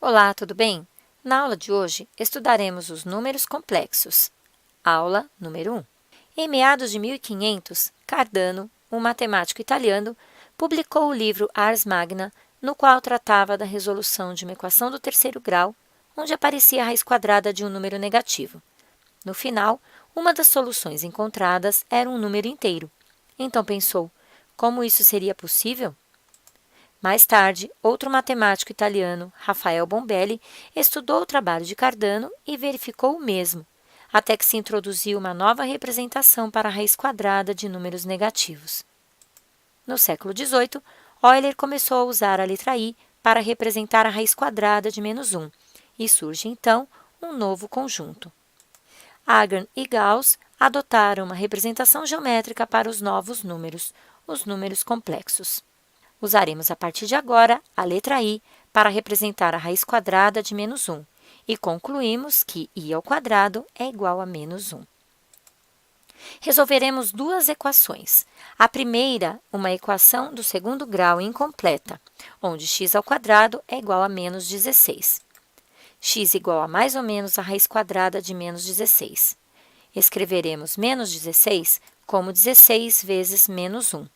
Olá, tudo bem? Na aula de hoje, estudaremos os números complexos. Aula número 1. Em meados de 1500, Cardano, um matemático italiano, publicou o livro Ars Magna, no qual tratava da resolução de uma equação do terceiro grau, onde aparecia a raiz quadrada de um número negativo. No final, uma das soluções encontradas era um número inteiro. Então pensou, como isso seria possível? Mais tarde, outro matemático italiano, Rafael Bombelli, estudou o trabalho de Cardano e verificou o mesmo, até que se introduziu uma nova representação para a raiz quadrada de números negativos. No século XVIII, Euler começou a usar a letra I para representar a raiz quadrada de -1, e surge então um novo conjunto. Agern e Gauss adotaram uma representação geométrica para os novos números, os números complexos. Usaremos a partir de agora a letra I para representar a raiz quadrada de -1 e concluímos que I ao quadrado é igual a -1. Resolveremos duas equações. A primeira, uma equação do segundo grau incompleta, onde x ao quadrado é igual a -16. X igual a mais ou menos a raiz quadrada de -16. Escreveremos -16 como 16 vezes -1.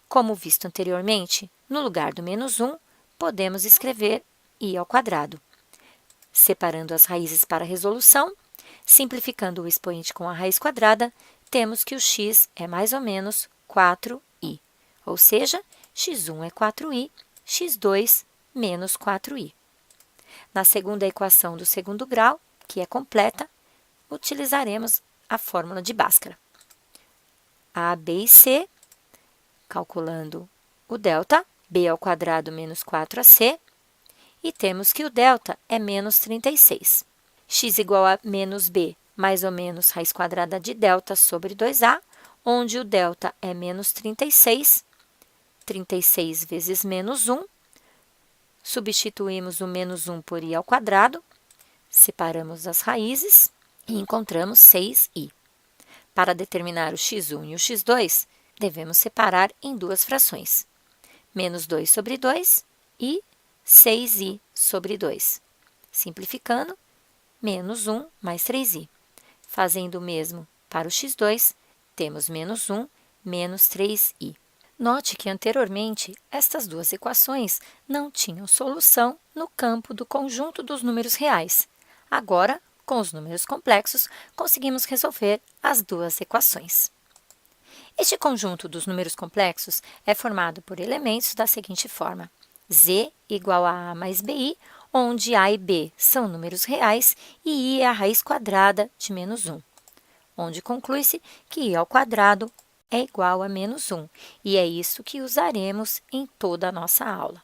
Como visto anteriormente, no lugar do -1, podemos escrever I ao quadrado. Separando as raízes para a resolução, simplificando o expoente com a raiz quadrada, temos que o x é mais ou menos 4i, ou seja, x1 é 4i, x2 menos 4i. Na segunda equação do segundo grau, que é completa, utilizaremos a fórmula de Bhaskara. A, B e C, calculando o delta, b ao quadrado menos 4ac, e temos que o delta é menos 36. X igual a menos b, mais ou menos raiz quadrada de delta sobre 2a, onde o delta é menos 36, 36 vezes -1, substituímos o -1 por i ao quadrado, separamos as raízes e encontramos 6i. Para determinar o x1 e o x2, devemos separar em duas frações, -2 sobre 2 e 6i sobre 2. Simplificando, -1 mais 3i. Fazendo o mesmo para o x2, temos -1 menos 3i. Note que anteriormente, estas duas equações não tinham solução no campo do conjunto dos números reais. Agora, com os números complexos, conseguimos resolver as duas equações. Este conjunto dos números complexos é formado por elementos da seguinte forma: z igual a mais bi, onde a e b são números reais e i é a raiz quadrada de -1, onde conclui-se que i ao quadrado é igual a -1, e é isso que usaremos em toda a nossa aula.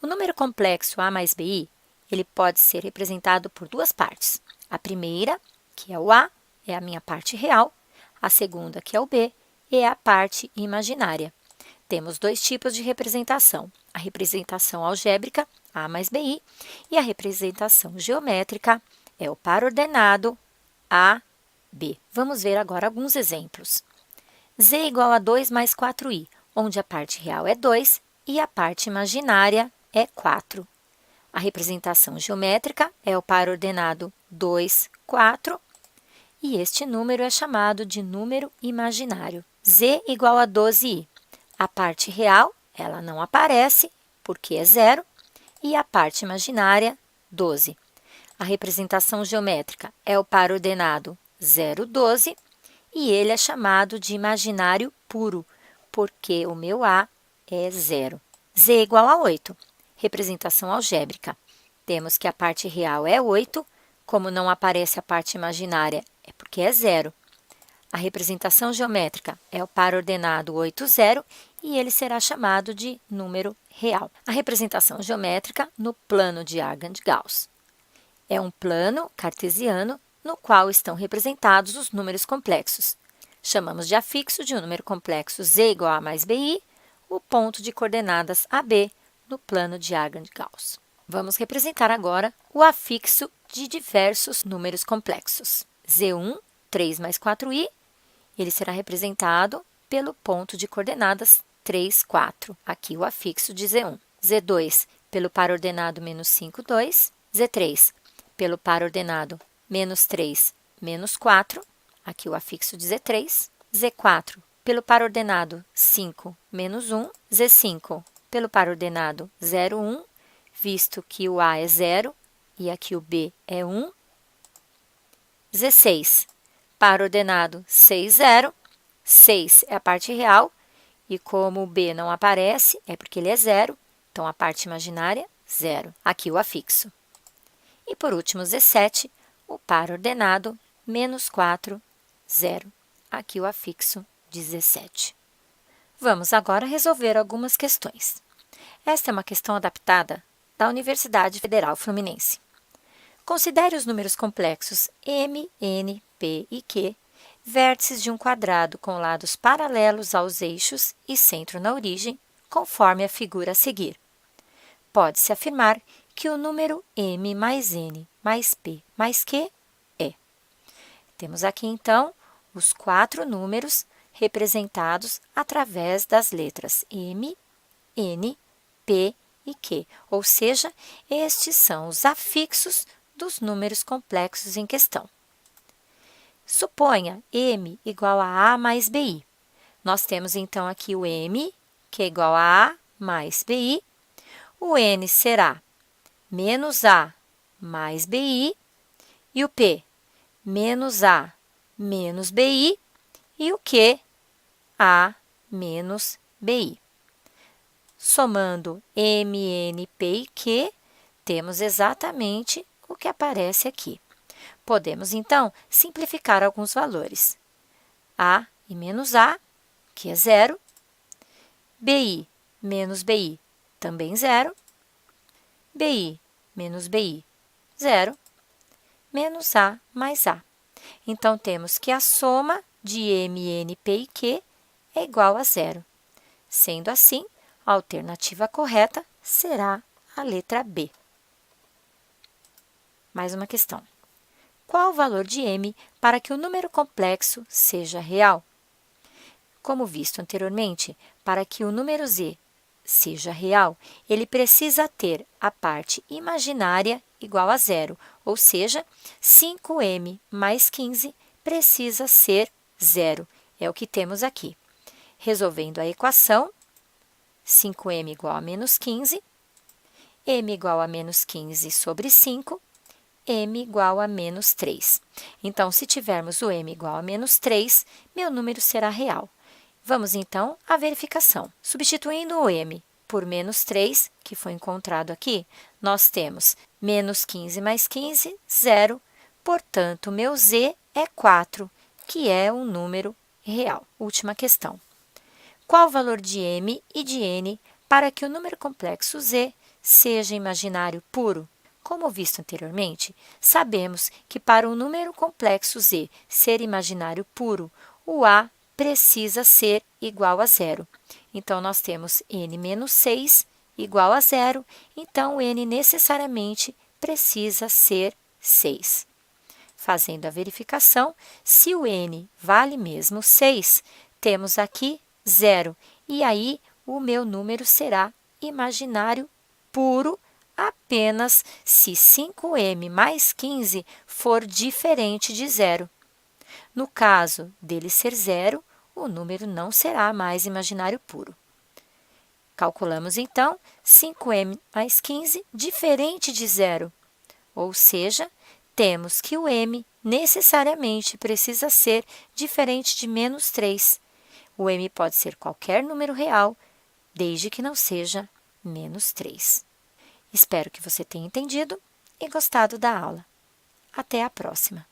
O número complexo a mais bi, ele pode ser representado por duas partes. A primeira, que é o a, é a minha parte real. A segunda, que é o b, é a parte imaginária. Temos dois tipos de representação: a representação algébrica, a mais bi, e a representação geométrica, é o par ordenado, a, b. Vamos ver agora alguns exemplos. Z igual a 2 mais 4i, onde a parte real é 2 e a parte imaginária é 4. A representação geométrica é o par ordenado 2, 4, e este número é chamado de número imaginário. Z igual a 12i. A parte real, ela não aparece, porque é 0, e a parte imaginária, 12. A representação geométrica é o par ordenado 0, 12, e ele é chamado de imaginário puro, porque o meu a é 0. Z igual a 8. Representação algébrica. Temos que a parte real é 8, como não aparece a parte imaginária, é porque é 0. A representação geométrica é o par ordenado 8, 0, e ele será chamado de número real. A representação geométrica no plano de Argand-Gauss. É um plano cartesiano no qual estão representados os números complexos. Chamamos de afixo de um número complexo z igual a mais bi, o ponto de coordenadas AB no plano de Argand-Gauss. Vamos representar agora o afixo de diversos números complexos. Z1, 3 mais 4i, ele será representado pelo ponto de coordenadas 3, 4. Aqui o afixo de Z1. Z2, pelo par ordenado menos 5, 2. Z3 pelo par ordenado menos 3, menos 4. Aqui o afixo de Z3. Z4 pelo par ordenado 5, menos 1. Z5 pelo par ordenado 0, 1, visto que o A é 0 e aqui o B é 1. Z6, par ordenado 6, 0. 6 é a parte real e como o B não aparece, é porque ele é 0, então a parte imaginária, 0. Aqui o afixo. E por último, Z7, o par ordenado menos 4, 0. Aqui o afixo de 17. Vamos agora resolver algumas questões. Esta é uma questão adaptada da Universidade Federal Fluminense. Considere os números complexos m, n, p e q, vértices de um quadrado com lados paralelos aos eixos e centro na origem, conforme a figura a seguir. Pode-se afirmar que o número m mais n mais p mais q é. Temos aqui, então, os 4 números representados através das letras m, n, p e q, ou seja, estes são os afixos dos números complexos em questão. Suponha m igual a mais bi. Nós temos, então, aqui o m, que é igual a mais bi. O n será menos a mais bi. E o p, menos a menos bi. E o q, a menos bi. Somando m, n, p e q, temos exatamente o que aparece aqui. Podemos, então, simplificar alguns valores. A e menos A, que é 0. BI menos BI, também 0. BI menos BI, 0. Menos A mais A. Então, temos que a soma de M, N, P e Q é igual a 0. Sendo assim, a alternativa correta será a letra B. Mais uma questão. Qual o valor de m para que o número complexo seja real? Como visto anteriormente, para que o número z seja real, ele precisa ter a parte imaginária igual a 0, ou seja, 5m mais 15 precisa ser 0. É o que temos aqui. Resolvendo a equação, 5m igual a menos 15, m igual a menos 15 sobre 5, m igual a menos 3. Então, se tivermos o m igual a menos 3, meu número será real. Vamos, então, à verificação. Substituindo o m por menos 3, que foi encontrado aqui, nós temos menos 15 mais 15, 0. Portanto, meu z é 4, que é um número real. Última questão. Qual o valor de m e de n para que o número complexo z seja imaginário puro? Como visto anteriormente, sabemos que para o número complexo z ser imaginário puro, o a precisa ser igual a 0. Então, nós temos n menos 6 igual a 0, então n necessariamente precisa ser 6. Fazendo a verificação, se o n vale mesmo 6, temos aqui 0, e aí o meu número será imaginário puro apenas se 5m mais 15 for diferente de 0. No caso dele ser 0, o número não será mais imaginário puro. Calculamos, então, 5m mais 15 diferente de 0, ou seja, temos que o m necessariamente precisa ser diferente de menos 3. O m pode ser qualquer número real, desde que não seja menos 3. Espero que você tenha entendido e gostado da aula. Até a próxima!